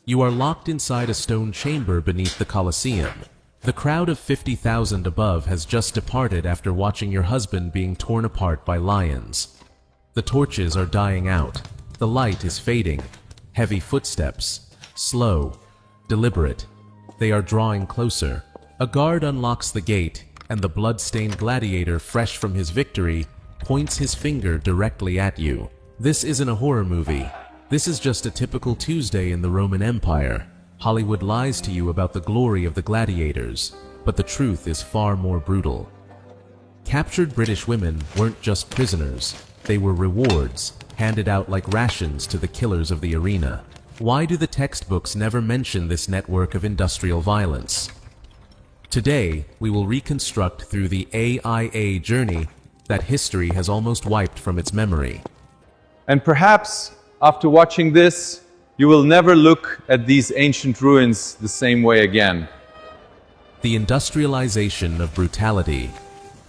You are locked inside a stone chamber beneath the Colosseum. The crowd of 50,000 above has just departed after watching your husband being torn apart by lions. The torches are dying out. The light is fading. Heavy footsteps. Slow. Deliberate. They are drawing closer. A guard unlocks the gate, and the blood-stained gladiator, fresh from his victory, points his finger directly at you. This isn't a horror movie. This is just a typical Tuesday in the Roman Empire. Hollywood lies to you about the glory of the gladiators, but the truth is far more brutal. Captured British women weren't just prisoners, they were rewards, handed out like rations to the killers of the arena. Why do the textbooks never mention this network of industrial violence? Today, we will reconstruct through the AIA journey that history has almost wiped from its memory. And perhaps, after watching this, you will never look at these ancient ruins the same way again. The industrialization of brutality.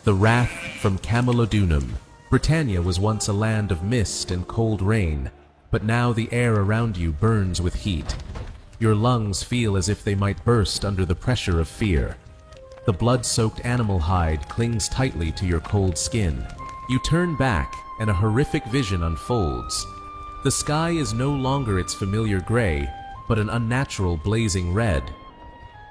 The wrath from Camulodunum. Britannia was once a land of mist and cold rain, but now the air around you burns with heat. Your lungs feel as if they might burst under the pressure of fear. The blood-soaked animal hide clings tightly to your cold skin. You turn back, and a horrific vision unfolds. The sky is no longer its familiar gray, but an unnatural blazing red.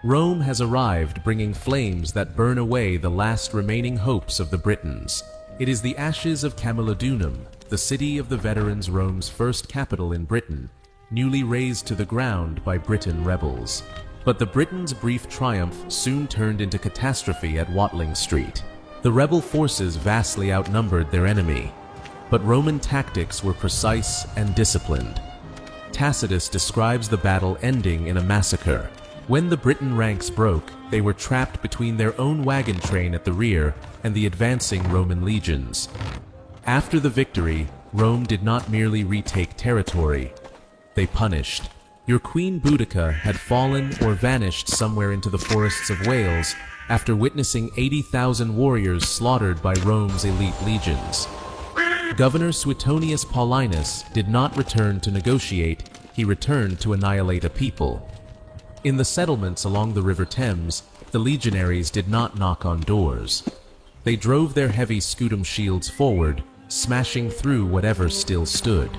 Rome has arrived, bringing flames that burn away the last remaining hopes of the Britons. It is the ashes of Camulodunum, the city of the veterans, Rome's first capital in Britain, newly razed to the ground by Briton rebels. But the Britons' brief triumph soon turned into catastrophe at Watling Street. The rebel forces vastly outnumbered their enemy, but Roman tactics were precise and disciplined. Tacitus describes the battle ending in a massacre. When the Briton ranks broke, they were trapped between their own wagon train at the rear and the advancing Roman legions. After the victory, Rome did not merely retake territory, they punished. Your Queen Boudica had fallen or vanished somewhere into the forests of Wales after witnessing 80,000 warriors slaughtered by Rome's elite legions. Governor Suetonius Paulinus did not return to negotiate, he returned to annihilate a people. In the settlements along the River Thames, the legionaries did not knock on doors. They drove their heavy scutum shields forward, smashing through whatever still stood.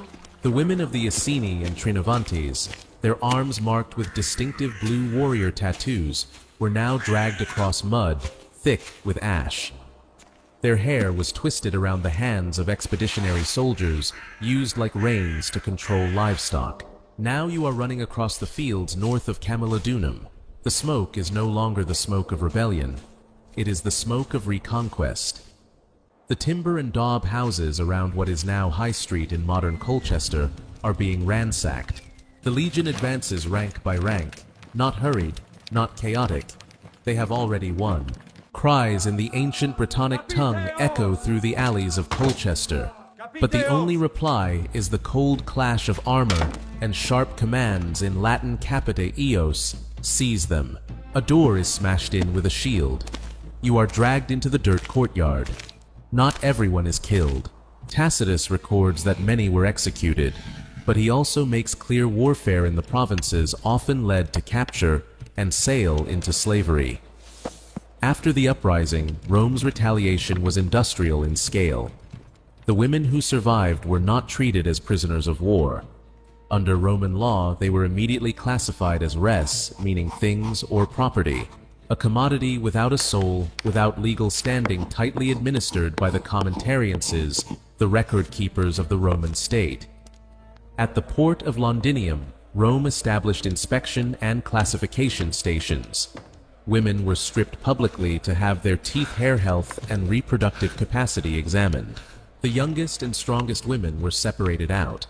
The women of the Iceni and Trinovantes, their arms marked with distinctive blue warrior tattoos, were now dragged across mud, thick with ash. Their hair was twisted around the hands of expeditionary soldiers, used like reins to control livestock. Now you are running across the fields north of Camulodunum. The smoke is no longer the smoke of rebellion. It is the smoke of reconquest. The timber and daub houses around what is now High Street in modern Colchester are being ransacked. The legion advances rank by rank, not hurried, not chaotic. They have already won. Cries in the ancient Brittonic tongue echo through the alleys of Colchester, but the only reply is the cold clash of armor and sharp commands in Latin capite eos, seize them. A door is smashed in with a shield. You are dragged into the dirt courtyard. Not everyone is killed. Tacitus records that many were executed, but he also makes clear warfare in the provinces often led to capture and sale into slavery. After the uprising, Rome's retaliation was industrial in scale. The women who survived were not treated as prisoners of war. Under Roman law, they were immediately classified as res, meaning things or property, a commodity without a soul, without legal standing, tightly administered by the commentariances, the record keepers of the Roman state. At the port of Londinium, Rome established inspection and classification stations. Women were stripped publicly to have their teeth, hair health, and reproductive capacity examined. The youngest and strongest women were separated out.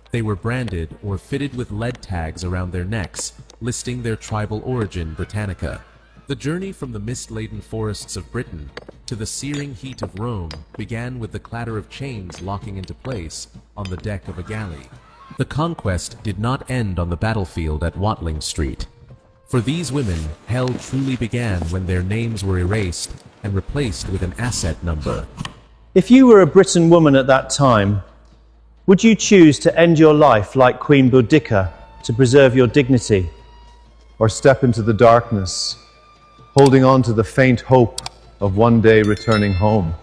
They were branded or fitted with lead tags around their necks, listing their tribal origin, Britannica. The journey from the mist-laden forests of Britain to the searing heat of Rome began with the clatter of chains locking into place on the deck of a galley. The conquest did not end on the battlefield at Watling Street. For these women, hell truly began when their names were erased and replaced with an asset number. If you were a Briton woman at that time, would you choose to end your life like Queen Boudica, to preserve your dignity. Or step into the darkness, holding on to the faint hope of one day returning home.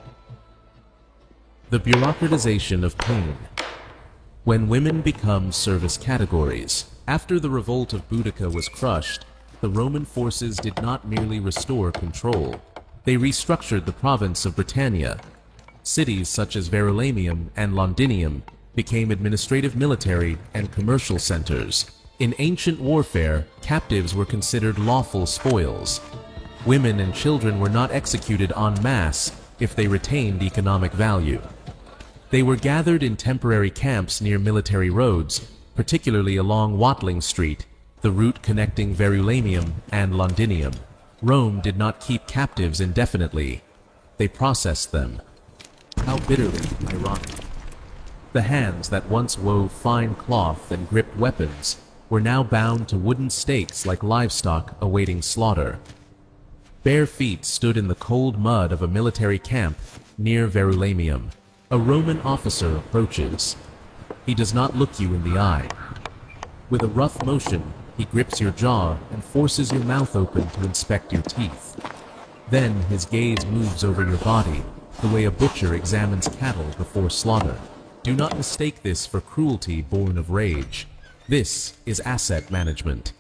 The bureaucratization of pain. When women become service categories. After the revolt of Boudica was crushed, the Roman forces did not merely restore control. They restructured the province of Britannia. Cities such as Verulamium and Londinium became administrative, military, and commercial centers. In ancient warfare, captives were considered lawful spoils. Women and children were not executed en masse if they retained economic value. They were gathered in temporary camps near military roads, particularly along Watling Street, the route connecting Verulamium and Londinium. Rome did not keep captives indefinitely. They processed them. How bitterly ironic. The hands that once wove fine cloth and gripped weapons were now bound to wooden stakes like livestock awaiting slaughter. Bare feet stood in the cold mud of a military camp near Verulamium. A Roman officer approaches. He does not look you in the eye. With a rough motion, he grips your jaw and forces your mouth open to inspect your teeth. Then his gaze moves over your body, the way a butcher examines cattle before slaughter. Do not mistake this for cruelty born of rage. This is asset management.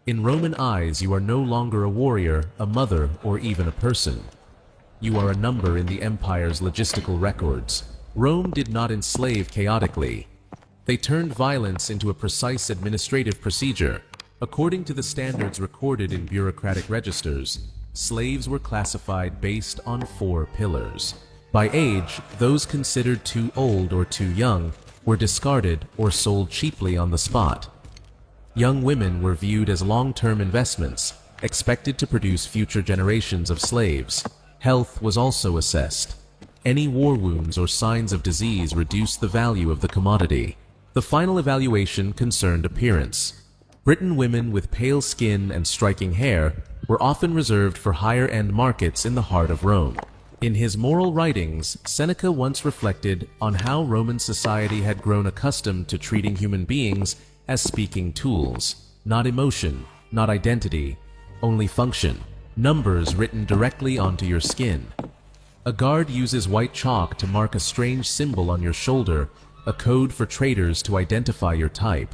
In Roman eyes, you are no longer a warrior, a mother, or even a person. You are a number in the empire's logistical records. Rome did not enslave chaotically. They turned violence into a precise administrative procedure. According to the standards recorded in bureaucratic registers, slaves were classified based on 4 pillars. By age, those considered too old or too young were discarded or sold cheaply on the spot. Young women were viewed as long-term investments, expected to produce future generations of slaves. Health was also assessed. Any war wounds or signs of disease reduced the value of the commodity. The final evaluation concerned appearance. Briton women with pale skin and striking hair were often reserved for higher-end markets in the heart of Rome. In his moral writings, Seneca once reflected on how Roman society had grown accustomed to treating human beings as speaking tools. Not emotion, not identity, only function. Numbers written directly onto your skin. A guard uses white chalk to mark a strange symbol on your shoulder, a code for traders to identify your type.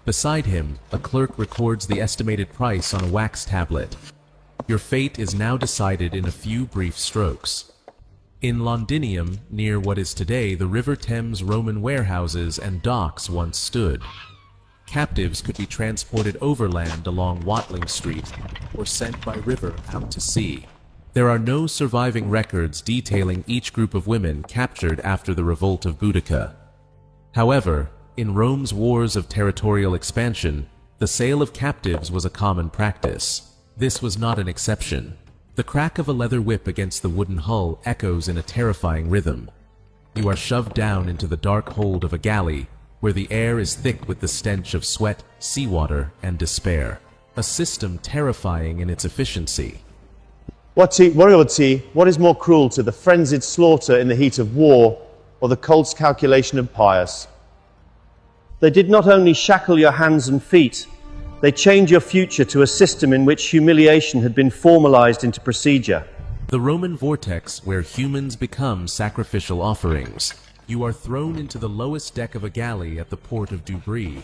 Beside him, a clerk records the estimated price on a wax tablet. Your fate is now decided in a few brief strokes. In Londinium, near what is today the River Thames, Roman warehouses and docks once stood. Captives could be transported overland along Watling Street or sent by river out to sea. There are no surviving records detailing each group of women captured after the revolt of Boudica. However, in Rome's wars of territorial expansion, the sale of captives was a common practice. This was not an exception. The crack of a leather whip against the wooden hull echoes in a terrifying rhythm. You are shoved down into the dark hold of a galley, where the air is thick with the stench of sweat, seawater, and despair. A system terrifying in its efficiency. What is more cruel to the frenzied slaughter in the heat of war, or the cold calculation of pious? They did not only shackle your hands and feet, they changed your future to a system in which humiliation had been formalized into procedure. The Roman vortex where humans become sacrificial offerings. You are thrown into the lowest deck of a galley at the port of Dubris.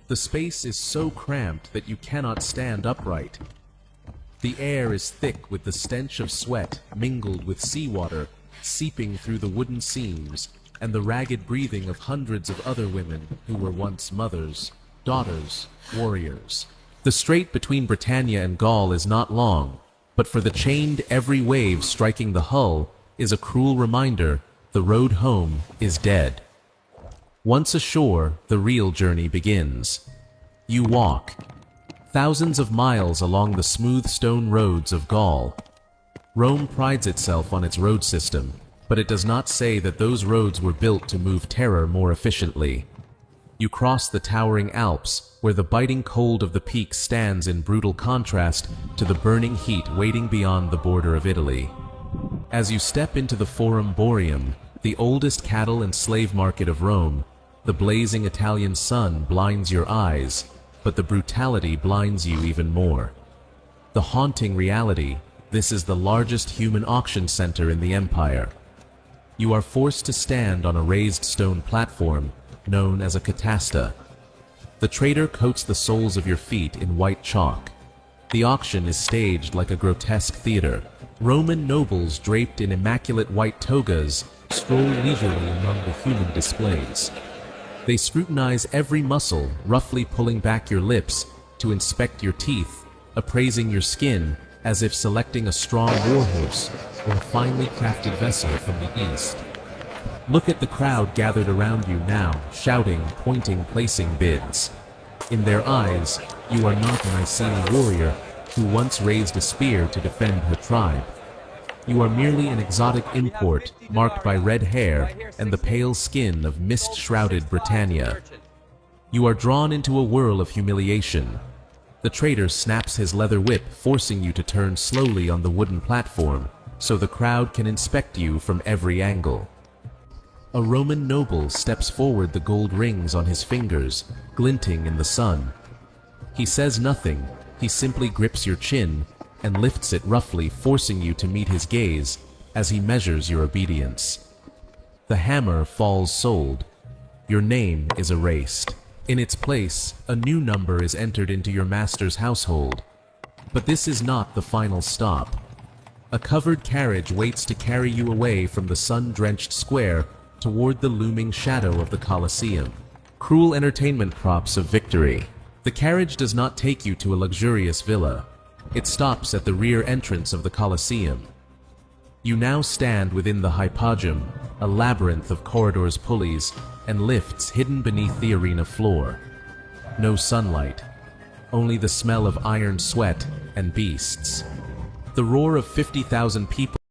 The space is so cramped that you cannot stand upright. The air is thick with the stench of sweat mingled with seawater seeping through the wooden seams, and the ragged breathing of hundreds of other women who were once mothers, daughters, warriors. The strait between Britannia and Gaul is not long, but for the chained every wave striking the hull is a cruel reminder the road home is dead. Once ashore, the real journey begins. You walk thousands of miles along the smooth stone roads of Gaul. Rome prides itself on its road system, but it does not say that those roads were built to move terror more efficiently. You cross the towering Alps, where the biting cold of the peaks stands in brutal contrast to the burning heat waiting beyond the border of Italy. As you step into the Forum Boarium, the oldest cattle and slave market of Rome, The blazing Italian sun blinds your eyes, but the brutality blinds you even more. The haunting reality, this is the largest human auction center in the empire. You are forced to stand on a raised stone platform, known as a catasta. The trader coats the soles of your feet in white chalk. The auction is staged like a grotesque theater. Roman nobles draped in immaculate white togas stroll leisurely among the human displays. They scrutinize every muscle, roughly pulling back your lips to inspect your teeth, appraising your skin as if selecting a strong warhorse or a finely crafted vessel from the east. Look at the crowd gathered around you now, shouting, pointing, placing bids. In their eyes, you are not an Iceni warrior who once raised a spear to defend her tribe. You are merely an exotic import marked by red hair and the pale skin of mist-shrouded Britannia. You are drawn into a whirl of humiliation. The trader snaps his leather whip, forcing you to turn slowly on the wooden platform so the crowd can inspect you from every angle. A Roman noble steps forward, the gold rings on his fingers glinting in the sun. He says nothing, he simply grips your chin and lifts it roughly, forcing you to meet his gaze as he measures your obedience. The hammer falls sold. Your name is erased. In its place, a new number is entered into your master's household. But this is not the final stop. A covered carriage waits to carry you away from the sun-drenched square toward the looming shadow of the Colosseum. Cruel entertainment props of victory. The carriage does not take you to a luxurious villa. It stops at the rear entrance of the Colosseum. You now stand within the Hypogeum, a labyrinth of corridors, pulleys, and lifts hidden beneath the arena floor. No sunlight, only the smell of iron sweat and beasts. The roar of 50,000 people